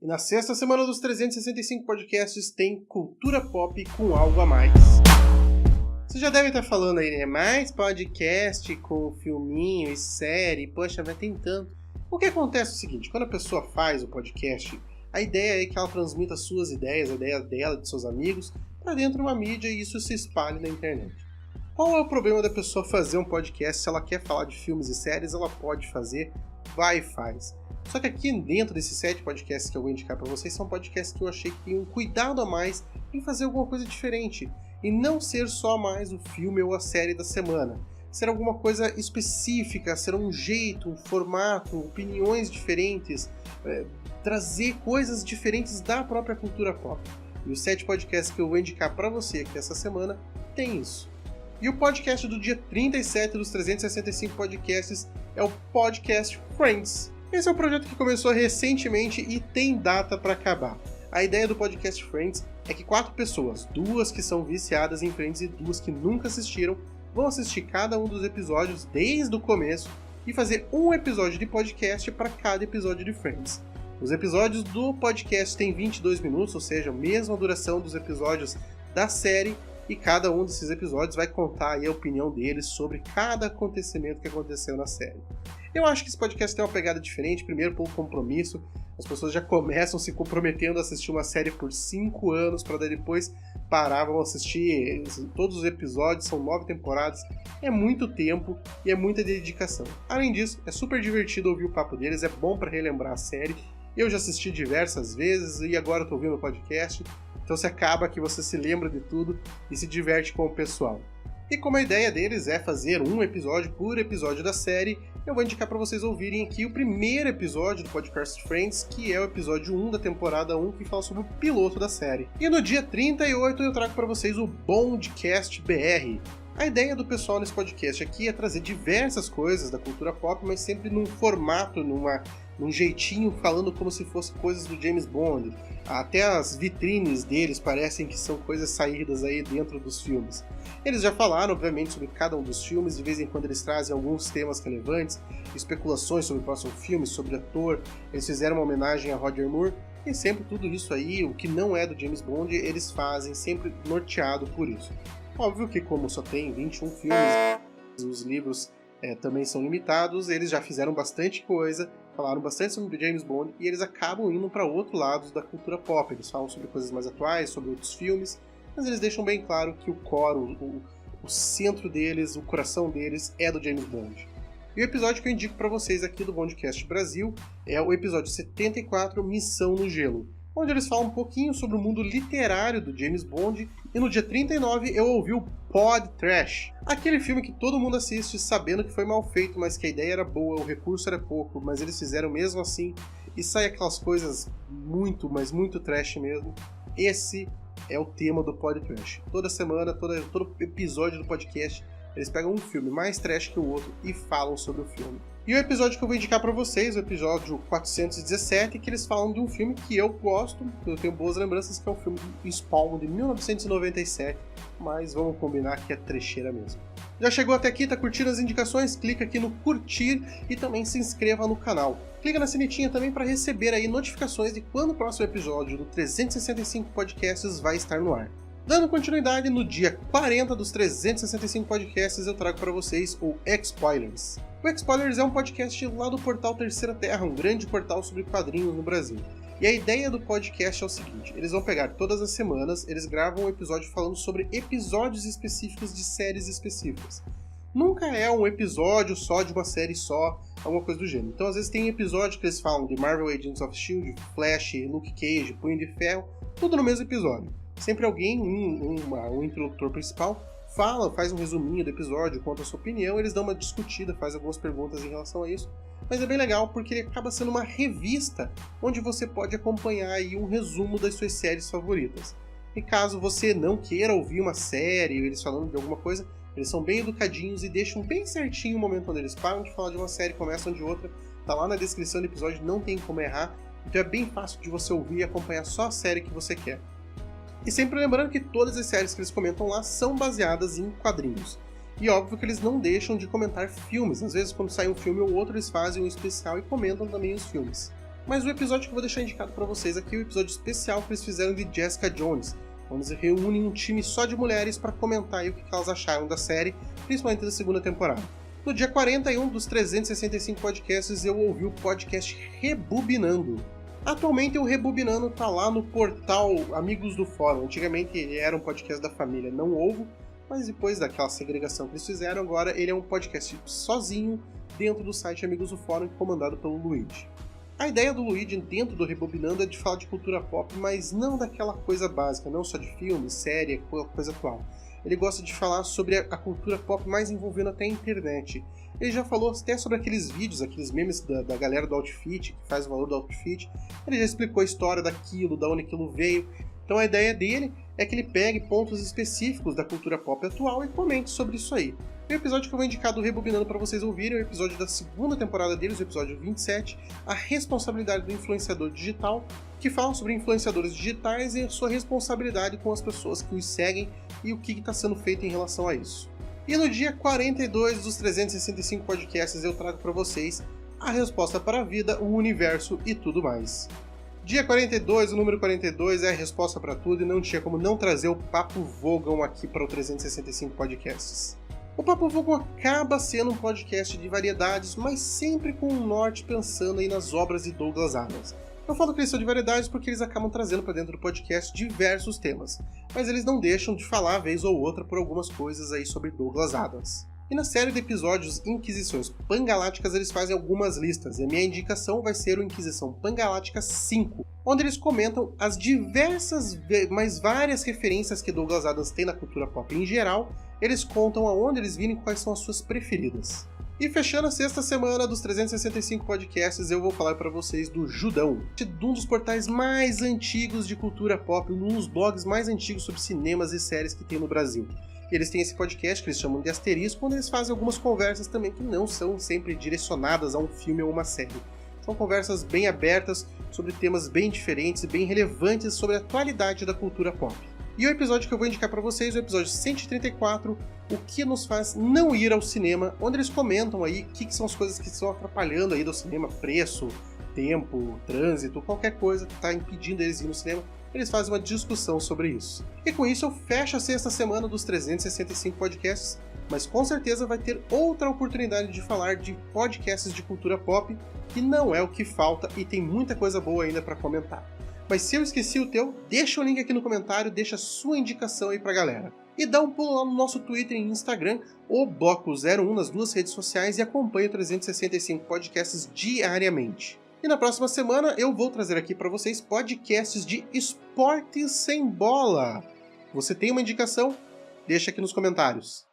E na sexta semana dos 365 podcasts tem Cultura Pop com algo a mais. Você já deve estar falando aí, né? Mais podcast com filminho e série, poxa, mas tem tanto. O que acontece é o seguinte, quando a pessoa faz o podcast, a ideia é que ela transmita suas ideias, a ideia dela, de seus amigos, para dentro de uma mídia e isso se espalhe na internet. Qual é o problema da pessoa fazer um podcast? Se ela quer falar de filmes e séries, ela pode fazer, vai e faz. Só que aqui dentro desses 7 podcasts que eu vou indicar para vocês, são podcasts que eu achei que tinham um cuidado a mais em fazer alguma coisa diferente. E não ser só mais o filme ou a série da semana. Ser alguma coisa específica, ser um jeito, um formato, opiniões diferentes, trazer coisas diferentes da própria cultura pop. E os 7 podcasts que eu vou indicar para você aqui essa semana tem isso. E o podcast do dia 37 dos 365 podcasts é o podcast Friends. Esse é um projeto que começou recentemente e tem data para acabar. A ideia do podcast Friends é que 4 pessoas, 2 que são viciadas em Friends e 2 que nunca assistiram, vão assistir cada um dos episódios desde o começo e fazer um episódio de podcast para cada episódio de Friends. Os episódios do podcast têm 22 minutos, ou seja, a mesma duração dos episódios da série, e cada um desses episódios vai contar aí a opinião deles sobre cada acontecimento que aconteceu na série. Eu acho que esse podcast tem uma pegada diferente, primeiro pelo compromisso, as pessoas já começam se comprometendo a assistir uma série por 5 anos, para depois parar, vão assistir todos os episódios, são 9 temporadas, é muito tempo e é muita dedicação. Além disso, é super divertido ouvir o papo deles, é bom para relembrar a série, eu já assisti diversas vezes e agora estou ouvindo o podcast, então se acaba que você se lembra de tudo e se diverte com o pessoal. E como a ideia deles é fazer um episódio por episódio da série, eu vou indicar para vocês ouvirem aqui o primeiro episódio do podcast Friends, que é o episódio 1 da temporada 1, que fala sobre o piloto da série. E no dia 38 eu trago para vocês o Bondcast BR. A ideia do pessoal nesse podcast aqui é trazer diversas coisas da cultura pop, mas sempre num formato, num jeitinho, falando como se fossem coisas do James Bond. Até as vitrines deles parecem que são coisas saídas aí dentro dos filmes. Eles já falaram, obviamente, sobre cada um dos filmes, de vez em quando eles trazem alguns temas relevantes, especulações sobre o próximo filme, sobre ator, eles fizeram uma homenagem a Roger Moore, e sempre tudo isso aí, o que não é do James Bond, eles fazem, sempre norteado por isso. Óbvio que como só tem 21 filmes, os livros também são limitados, eles já fizeram bastante coisa, falaram bastante sobre James Bond e eles acabam indo para outro lado da cultura pop. Eles falam sobre coisas mais atuais, sobre outros filmes, mas eles deixam bem claro que o core, o centro deles, o coração deles é do James Bond. E o episódio que eu indico para vocês aqui do Bondcast Brasil é o episódio 74, Missão no Gelo, onde eles falam um pouquinho sobre o mundo literário do James Bond, e no dia 39 eu ouvi o Pod Trash, aquele filme que todo mundo assiste sabendo que foi mal feito, mas que a ideia era boa, o recurso era pouco, mas eles fizeram mesmo assim, e sai aquelas coisas muito, mas muito trash mesmo. Esse é o tema do Pod Trash. Toda semana, todo episódio do podcast, eles pegam um filme mais trash que o outro e falam sobre o filme. E o episódio que eu vou indicar pra vocês, o episódio 417, que eles falam de um filme que eu gosto, eu tenho boas lembranças, que é o filme Spawn, de 1997, mas vamos combinar que é trecheira mesmo. Já chegou até aqui, tá curtindo as indicações? Clica aqui no curtir e também se inscreva no canal. Clica na sinetinha também para receber aí notificações de quando o próximo episódio do 365 Podcasts vai estar no ar. Dando continuidade, no dia 40 dos 365 podcasts eu trago para vocês o X-Spoilers. O X-Spoilers é um podcast lá do portal Terceira Terra, um grande portal sobre quadrinhos no Brasil. E a ideia do podcast é o seguinte, eles vão pegar todas as semanas, eles gravam um episódio falando sobre episódios específicos de séries específicas. Nunca é um episódio só de uma série só, alguma coisa do gênero. Então às vezes tem episódio que eles falam de Marvel Agents of S.H.I.E.L.D., Flash, Luke Cage, Punho de Ferro, tudo no mesmo episódio. Sempre alguém, um interlocutor principal, faz um resuminho do episódio, conta a sua opinião, eles dão uma discutida, faz algumas perguntas em relação a isso, mas é bem legal porque ele acaba sendo uma revista onde você pode acompanhar aí um resumo das suas séries favoritas. E caso você não queira ouvir uma série, eles falando de alguma coisa, eles são bem educadinhos e deixam bem certinho o momento onde eles param de falar de uma série e começam de outra, tá lá na descrição do episódio, não tem como errar, então é bem fácil de você ouvir e acompanhar só a série que você quer. E sempre lembrando que todas as séries que eles comentam lá são baseadas em quadrinhos. E óbvio que eles não deixam de comentar filmes. Às vezes quando sai um filme ou outro eles fazem um especial e comentam também os filmes. Mas o episódio que eu vou deixar indicado para vocês aqui é o episódio especial que eles fizeram de Jessica Jones, onde eles reúnem um time só de mulheres para comentar aí o que elas acharam da série, principalmente da segunda temporada. No dia 41 dos 365 podcasts eu ouvi o podcast Rebobinando. Atualmente o Rebobinando tá lá no portal Amigos do Fórum. Antigamente ele era um podcast da família Não Ovo, mas depois daquela segregação que eles fizeram, agora ele é um podcast sozinho dentro do site Amigos do Fórum, comandado pelo Luigi. A ideia do Luigi dentro do Rebobinando é de falar de cultura pop, mas não daquela coisa básica, não só de filme, série, coisa atual. Ele gosta de falar sobre a cultura pop mais envolvendo até a internet. Ele já falou até sobre aqueles vídeos, aqueles memes da galera do Outfit, que faz o valor do Outfit. Ele já explicou a história daquilo, da onde aquilo veio. Então a ideia dele é que ele pegue pontos específicos da cultura pop atual e comente sobre isso aí. E o episódio que eu vou indicar do Rebobinando para vocês ouvirem é o episódio da segunda temporada deles, o episódio 27, a responsabilidade do influenciador digital, que fala sobre influenciadores digitais e a sua responsabilidade com as pessoas que os seguem e o que está sendo feito em relação a isso. E no dia 42 dos 365 podcasts eu trago para vocês a resposta para a vida, o universo e tudo mais. Dia 42, o número 42 é a resposta para tudo e não tinha como não trazer o Papo Vogon aqui para o 365 podcasts. O Papo Vogon acaba sendo um podcast de variedades, mas sempre com um norte pensando aí nas obras de Douglas Adams. Eu falo que eles são de variedades porque eles acabam trazendo para dentro do podcast diversos temas, mas eles não deixam de falar vez ou outra por algumas coisas aí sobre Douglas Adams. E na série de episódios Inquisições Pangalácticas eles fazem algumas listas, e a minha indicação vai ser o Inquisição Pangaláctica 5, onde eles comentam as diversas, mas várias referências que Douglas Adams tem na cultura pop em geral. Eles contam aonde eles viram e quais são as suas preferidas. E fechando a sexta semana dos 365 podcasts, eu vou falar para vocês do Judão, um dos portais mais antigos de cultura pop, um dos blogs mais antigos sobre cinemas e séries que tem no Brasil. Eles têm esse podcast que eles chamam de Asterisco, onde eles fazem algumas conversas também que não são sempre direcionadas a um filme ou uma série. São conversas bem abertas sobre temas bem diferentes e bem relevantes sobre a atualidade da cultura pop. E o episódio que eu vou indicar para vocês é o episódio 134, O que nos faz não ir ao cinema, onde eles comentam aí o que são as coisas que estão atrapalhando aí do cinema, preço, tempo, trânsito, qualquer coisa que está impedindo eles de ir no cinema. Eles fazem uma discussão sobre isso. E com isso eu fecho a sexta semana dos 365 podcasts, mas com certeza vai ter outra oportunidade de falar de podcasts de cultura pop, que não é o que falta e tem muita coisa boa ainda para comentar. Mas se eu esqueci o teu, deixa o link aqui no comentário, deixa a sua indicação aí pra galera. E dá um pulo lá no nosso Twitter e Instagram, ou Bloco01 nas duas redes sociais e acompanha o 365 podcasts diariamente. E na próxima semana eu vou trazer aqui para vocês podcasts de esportes sem bola. Você tem uma indicação? Deixa aqui nos comentários.